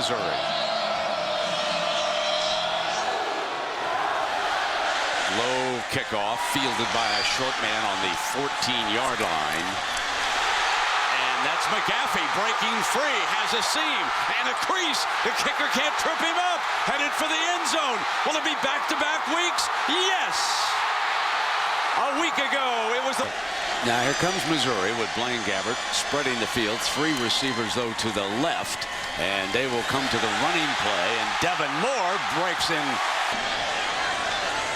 Missouri. Low kickoff, fielded by a short man on the 14-yard line. And that's McGaffey breaking free, has a seam and a crease. The kicker can't trip him up. Headed for the end zone. Will it be back-to-back weeks? Yes! A week ago, it was the... Now here comes Missouri with Blaine Gabbert spreading the field. 3 receivers, though, to the left. And they will come to the running play. And Devin Moore breaks in.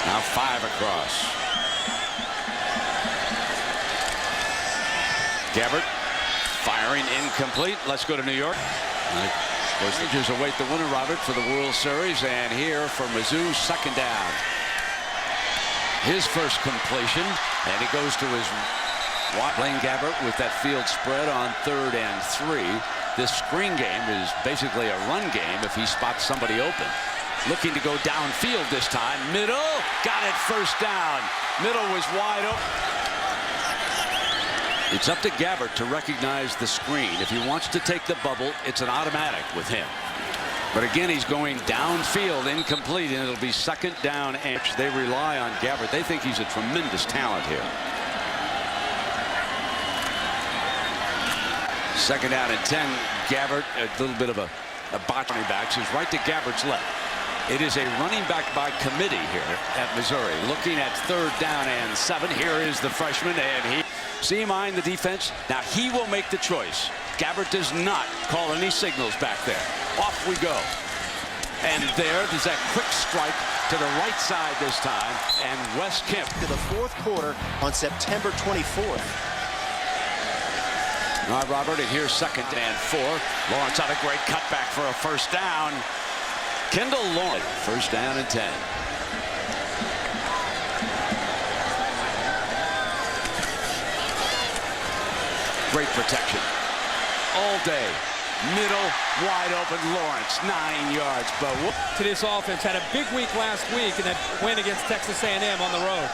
Now 5 across. Gabbert firing incomplete. Let's go to New York. Of course, Rangers await the winner, Robert, for the World Series. And here for Mizzou, second down. His first completion. And he goes to his Blaine Gabbert with that field spread on 3rd and 3. This screen game is basically a run game if he spots somebody open. Looking to go downfield this time. Middle. Got it, first down. Middle was wide open. It's up to Gabbert to recognize the screen. If he wants to take the bubble, it's an automatic with him. But again, he's going downfield, incomplete, and it'll be second down. And they rely on Gabbert. They think he's a tremendous talent here. Second down and 10. Gabbert, a little bit of a botch running back. He's right to Gabbert's left. It is a running back by committee here at Missouri. Looking at 3rd down and 7. Here is the freshman, and he see him eyeing the defense. Now he will make the choice. Gabbert does not call any signals back there. Off we go. And there's that quick strike to the right side this time. And Wes Kemp to the 4th quarter on September 24th. All right, Robert, and here's 2nd and 4. Lawrence on a great cutback for a first down. Kendall Lawrence, first down and 10. Great protection all day. Middle, wide open. Lawrence, 9 yards. But to this offense, had a big week last week in that win against Texas A&M on the road.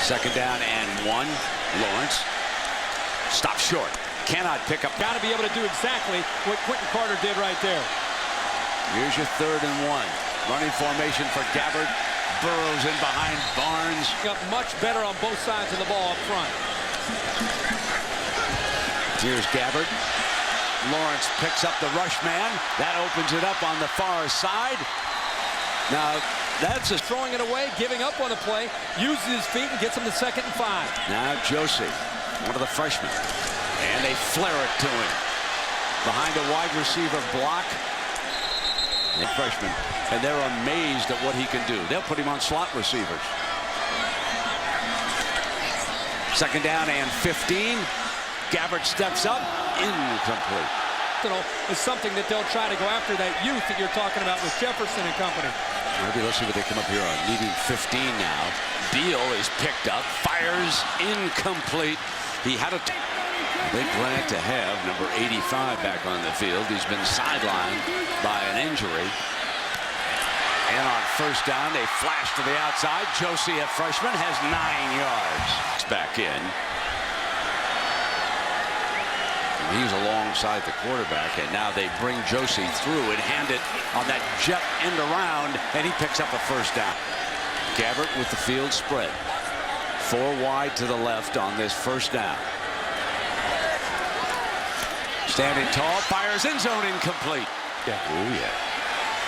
2nd down and 1. Lawrence stop short. Cannot pick up. Got to be able to do exactly what Quentin Carter did right there. Here's your 3rd and 1. Running formation for Gabbert. Burrows in behind Barnes. Got much better on both sides of the ball up front. Here's Gabbert. Lawrence picks up the rush man. That opens it up on the far side. Now that's a throwing it away, giving up on the play, uses his feet and gets him to 2nd and 5. Now Josie, one of the freshmen. And they flare it to him. Behind a wide receiver block. The freshman. And they're amazed at what he can do. They'll put him on slot receivers. 2nd down and 15. Gabbert steps up. Incomplete. Is something that they'll try to go after that youth that you're talking about with Jefferson and company. Maybe let's see what they come up here on. Needing 15 now. Beal is picked up. Fires. Incomplete. He had a... Big glad to have number 85 back on the field. He's been sidelined by an injury. And on first down, they flash to the outside. Josie, a freshman, has 9 yards. It's back in. And he's alongside the quarterback, and now they bring Josie through and hand it on that jet end around, and he picks up a first down. Gabbert with the field spread. 4 wide to the left on this first down. Standing tall, fires end zone, incomplete. Yeah. Oh, yeah.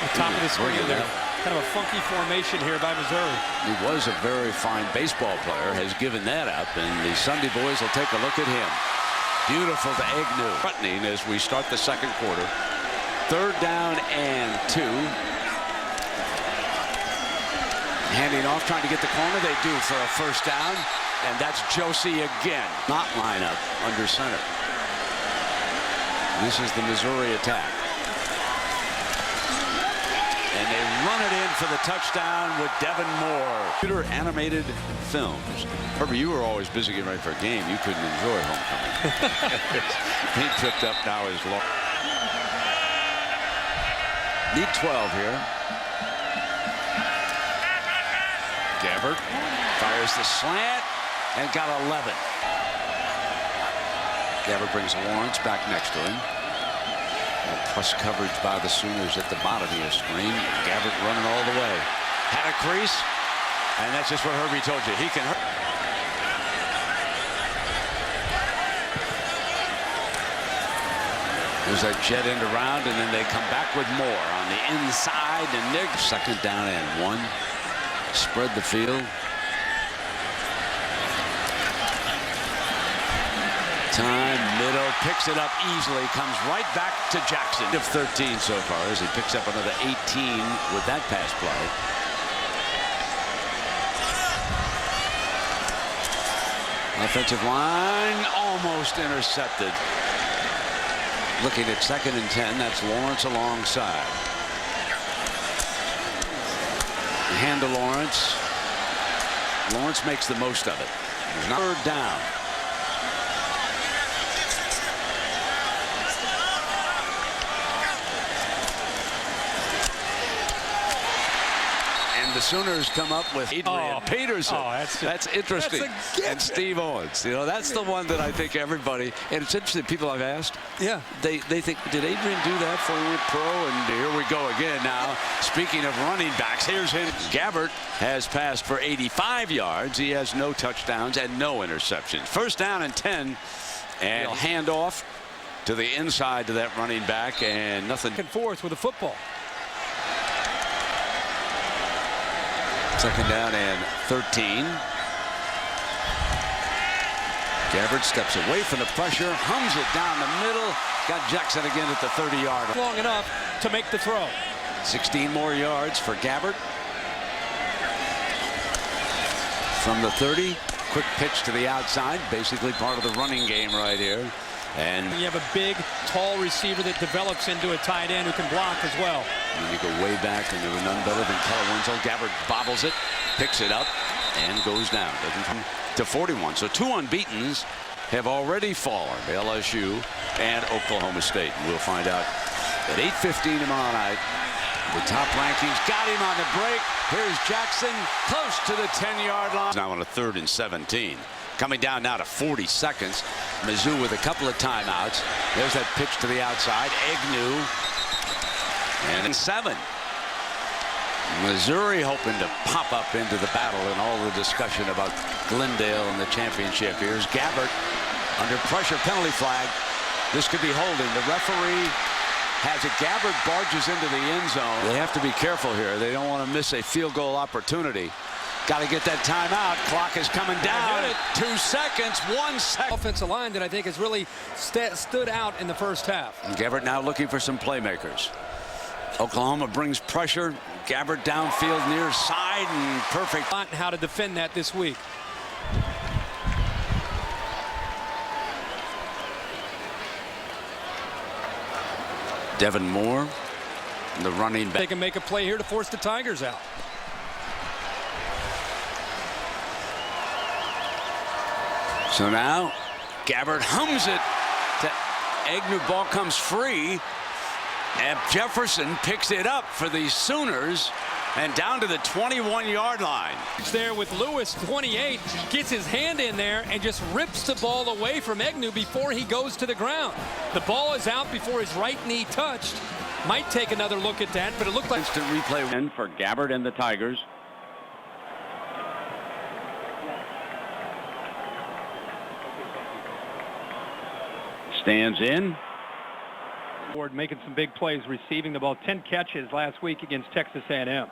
The top of the screen there. Kind of a funky formation here by Missouri. He was a very fine baseball player, has given that up, and the Sunday boys will take a look at him. Beautiful to Agnew. Threatening as we start the 2nd quarter. 3rd down and 2. Handing off, trying to get the corner. They do for a first down, and that's Josie again. Not line up under center. This is the Missouri attack. And they run it in for the touchdown with Devin Moore. Computer animated films. Herbert, you were always busy getting ready for a game. You couldn't enjoy homecoming. He tripped up now his long. Need 12 here. Gabbert fires the slant and got 11. Gabbert brings Lawrence back next to him. Plus coverage by the Sooners at the bottom of your screen. Gabbert running all the way. Had a crease, and that's just what Herbie told you. He can hurt. There's a jet end around, and then they come back with more on the inside. And Nick, second down and 1. Spread the field. Time, middle, picks it up easily, comes right back to Jackson. Of 13 so far as he picks up another 18 with that pass play. Offensive line almost intercepted. Looking at 2nd and 10, that's Lawrence alongside. Hand to Lawrence. Lawrence makes the most of it. There's not third down. The Sooners come up with Adrian Peterson. That's interesting. That's and Steve Owens. You know, that's the one that I think everybody, and it's interesting, people I've asked, yeah, they think, did Adrian do that for a pro? And here we go again now. Speaking of running backs, here's him. Gabbert has passed for 85 yards. He has no touchdowns and no interceptions. First down and 10, and he'll hand off to the inside to that running back, and nothing. Back and forth with the football. Second down and 13. Gabbert steps away from the pressure, hums it down the middle. Got Jackson again at the 30-yard line. Long enough to make the throw. 16 more yards for Gabbert. From the 30, quick pitch to the outside, basically part of the running game right here. And you have a big, tall receiver that develops into a tight end who can block as well. And you go way back, and there were none better than Keller Winslow. Gabbert bobbles it, picks it up, and goes down. Doesn't come to 41. So 2 unbeatens have already fallen. LSU and Oklahoma State. We'll find out at 8:15 tomorrow night. The top rankings got him on the break. Here's Jackson close to the 10-yard line. Now on a 3rd and 17. Coming down now to 40 seconds. Mizzou with a couple of timeouts. There's that pitch to the outside. Agnew. And 7. Missouri hoping to pop up into the battle in all the discussion about Glendale and the championship. Here's Gabbert under pressure, penalty flag. This could be holding. The referee has it. Gabbert barges into the end zone. They have to be careful here. They don't want to miss a field goal opportunity. Got to get that timeout. Clock is coming down. 2 seconds, 1 second. Offensive line that I think has really stood out in the first half. And Gabbert now looking for some playmakers. Oklahoma brings pressure. Gabbert downfield near side and perfect. How to defend that this week. Devin Moore, the running back. They can make a play here to force the Tigers out. So now Gabbert hums it to Agnew. Ball comes free, and Jefferson picks it up for the Sooners and down to the 21-yard line. It's there with Lewis, 28, gets his hand in there and just rips the ball away from Agnew before he goes to the ground. The ball is out before his right knee touched. Might take another look at that, but it looked like instant replay win for Gabbert and the Tigers. Stands in. Ford making some big plays, receiving the ball. 10 catches last week against Texas A&M.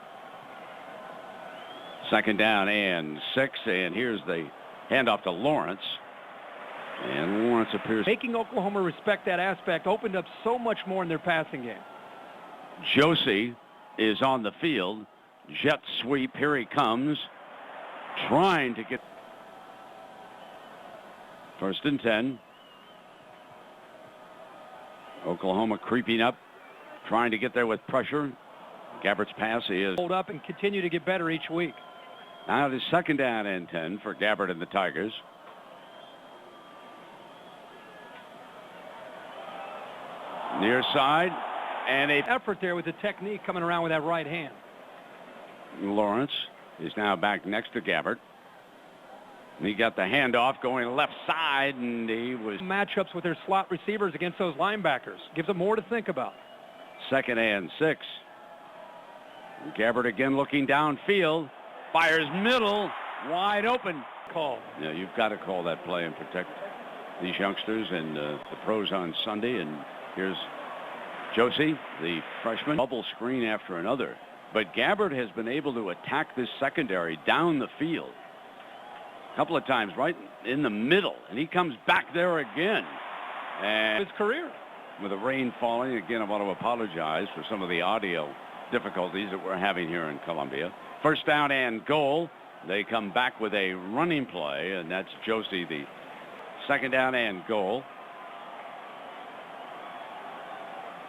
Second down and 6, and here's the handoff to Lawrence. And Lawrence appears. Making Oklahoma respect that aspect opened up so much more in their passing game. Josie is on the field. Jet sweep. Here he comes. Trying to get. 1st and 10. Oklahoma creeping up, trying to get there with pressure. Gabbert's pass is hold up and continue to get better each week. Now it is 2nd down and 10 for Gabbert and the Tigers. Near side, and a effort there with the technique coming around with that right hand. Lawrence is now back next to Gabbert. And he got the handoff going left side, and he was matchups with their slot receivers against those linebackers. Gives them more to think about. 2nd and 6. Gabbert again looking downfield. Fires middle. Wide open. Call. Yeah, you've got to call that play and protect these youngsters and the pros on Sunday. And here's Josie, the freshman. Bubble screen after another. But Gabbert has been able to attack this secondary down the field a couple of times right in the middle. And he comes back there again. And His career. with the rain falling, again, I want to apologize for some of the audio difficulties that we're having here in Columbia. 1st down and goal. They come back with a running play, and that's Josie, the 2nd down and goal.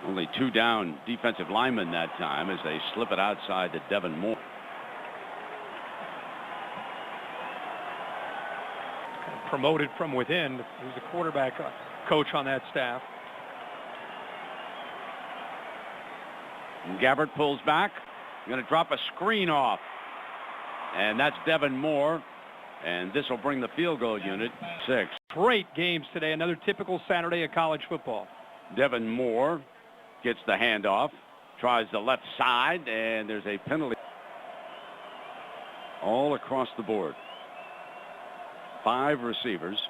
Only 2 down defensive linemen that time as they slip it outside to Devin Moore. Promoted from within. He's the quarterback coach on that staff. And Gabbert pulls back. Going to drop a screen off. And that's Devin Moore. And this will bring the field goal unit 6. Great games today. Another typical Saturday of college football. Devin Moore gets the handoff. Tries the left side. And there's a penalty. All across the board. 5 receivers.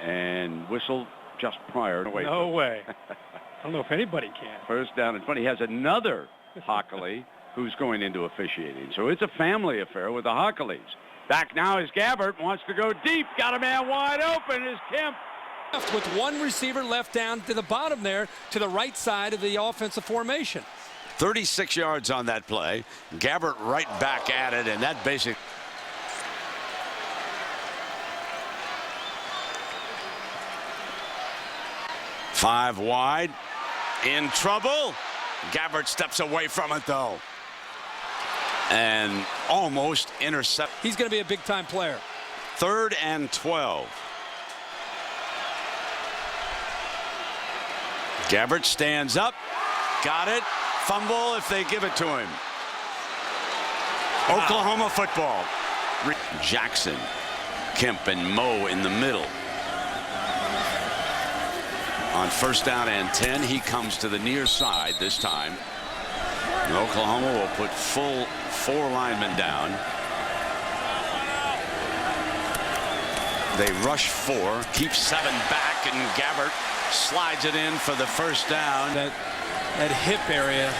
And whistle just prior. No way. I don't know if anybody can. 1st down and 20. He has another Hockley who's going into officiating. So it's a family affair with the Hockleys. Back now is Gabbert. Wants to go deep. Got a man wide open is Kemp. With one receiver left down to the bottom there to the right side of the offensive formation. 36 yards on that play. Gabbert right back at it, and that basic. Five wide. In trouble. Gabbert steps away from it, though. And almost intercept. He's going to be a big-time player. 3rd and 12. Gabbert stands up. Got it. Fumble if they give it to him. Oklahoma football. Jackson, Kemp, and Moe in the middle. On 1st down and 10, he comes to the near side this time. And Oklahoma will put full 4 linemen down. They rush 4, keep 7 back, and Gabbert slides it in for the 1st down. That hip area,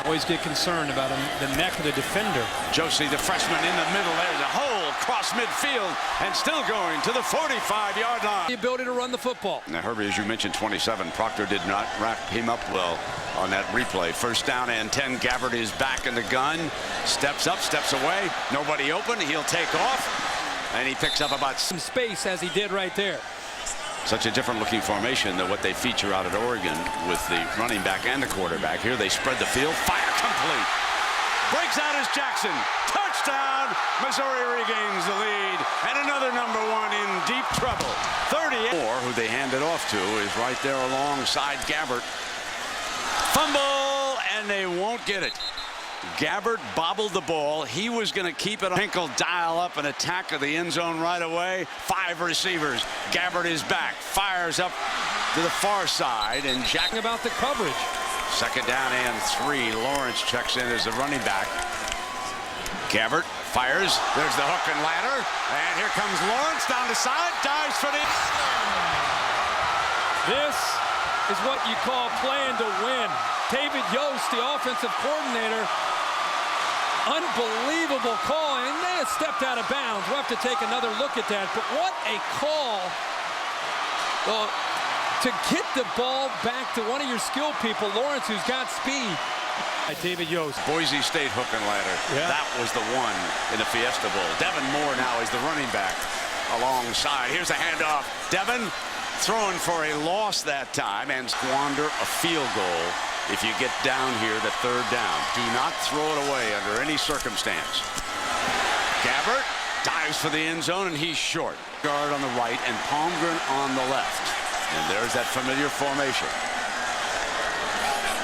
always get concerned about the neck of the defender. Josie, the freshman, in the middle. There's a hole across midfield and still going to the 45-yard line. The ability to run the football. Now, Herbie, as you mentioned, 27. Proctor did not wrap him up well on that replay. 1st down and 10. Gabbert is back in the gun. Steps up, steps away. Nobody open. He'll take off. And he picks up about some space as he did right there. Such a different looking formation than what they feature out at Oregon with the running back and the quarterback. Here they spread the field. Fire complete. Breaks out as Jackson. Touchdown. Missouri regains the lead. And another number 1 in deep trouble. 38. Who they hand it off to is right there alongside Gabbert. Fumble, and they won't get it. Gabbert bobbled the ball. He was going to keep it. Hinkle dial up an attack of the end zone right away. 5 receivers. Gabbert is back. Fires up to the far side. And Jack about the coverage. 2nd down and 3. Lawrence checks in as the running back. Gabbert fires. There's the hook and ladder. And here comes Lawrence down the side. Dives for the... This is what you call playing to win. David Yost, the offensive coordinator. Unbelievable call, and they have stepped out of bounds. We'll have to take another look at that, but what a call. Well, to get the ball back to one of your skilled people, Lawrence, who's got speed. David Yost. Boise State hook and ladder. Yeah. That was the one in the Fiesta Bowl. Devin Moore now is the running back alongside. Here's a handoff. Devin throwing for a loss that time and squander a field goal. If you get down here to 3rd down, do not throw it away under any circumstance. Gabbert dives for the end zone, and he's short. Guard on the right and Palmgren on the left. And there's that familiar formation.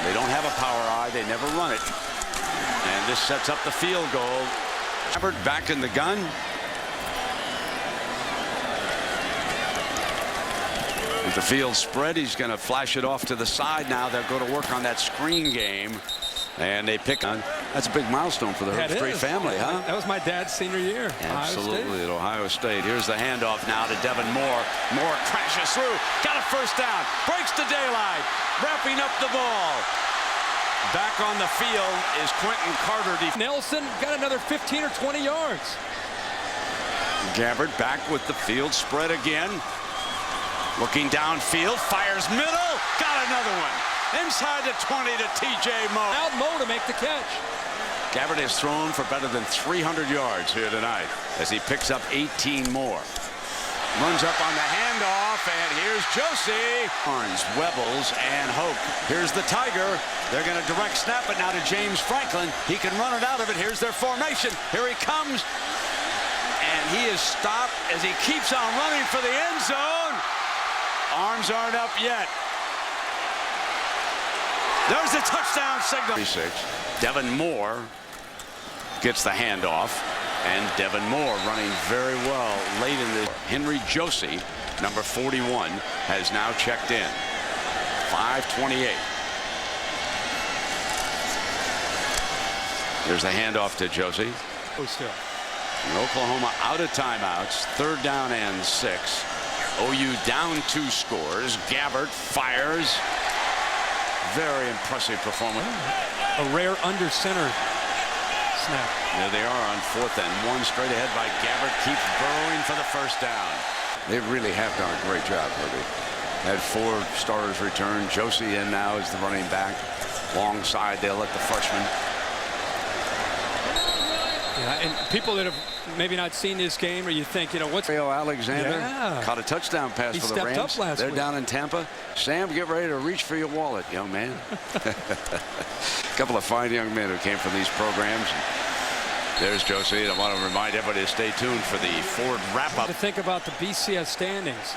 They don't have a power eye. They never run it. And this sets up the field goal. Gabbert back in the gun. With the field spread, he's going to flash it off to the side now. They'll go to work on that screen game. And they pick on. That's a big milestone for the Herbstreit family, huh? That was my dad's senior year. Absolutely, at Ohio State. Here's the handoff now to Devin Moore. Moore crashes through. Got a first down. Breaks to daylight. Wrapping up the ball. Back on the field is Quentin Carter. Nelson got another 15 or 20 yards. Gabbert back with the field spread again. Looking downfield. Fires middle. Got another one. Inside the 20 to T.J. Moe. Allowed Moe to make the catch. Gabbert has thrown for better than 300 yards here tonight as he picks up 18 more. Runs up on the handoff, and here's Josie. Barnes, Webbles, and Hoke. Here's the Tiger. They're going to direct snap it now to James Franklin. He can run it out of it. Here's their formation. Here he comes. And he is stopped as he keeps on running for the end zone. Arms aren't up yet. There's the touchdown signal. 36. Devin Moore gets the handoff. And Devin Moore running very well late in the. Henry Josie, number 41, has now checked in. 5:28. There's the handoff to Josie. Oh, still. Oklahoma out of timeouts. 3rd down and 6. OU down 2 scores. Gabbert fires. Very impressive performance. A rare under center snap. There they are on 4th and 1. Straight ahead by Gabbert. Keeps burrowing for the first down. They really have done a great job, Herbie. Had 4 starters return. Josie in now is the running back. Long side, they'll let the freshman. Yeah, and people that have maybe not seen this game, or you think, you know, what's Rio Alexander caught a touchdown pass He for the stepped Rams. up last They're week. down in Tampa. Sam, get ready to reach for your wallet, young man. A couple of fine young men who came from these programs. There's Josie. I want to remind everybody to stay tuned for the Ford wrap-up. to think about the BCS standings?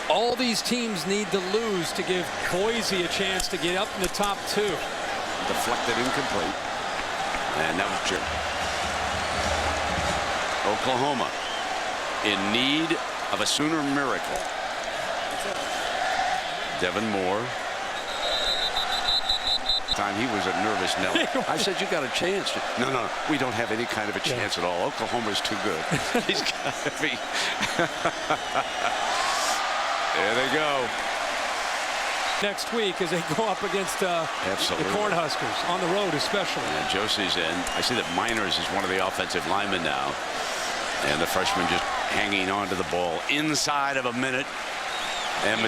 All these teams need to lose to give Boise a chance to get up in the top 2. Deflected incomplete. And that was Jim. Oklahoma in need of a Sooner miracle. Devin Moore. Time he was a nervous Nelly. I said, you got a chance. No, we don't have any kind of a chance at all. Oklahoma's too good. He's got to be. There they go. Next week as they go up against the Cornhuskers on the road, especially. And Josie's in. I see that Miners is one of the offensive linemen now. And the freshman just hanging on to the ball inside of a minute. And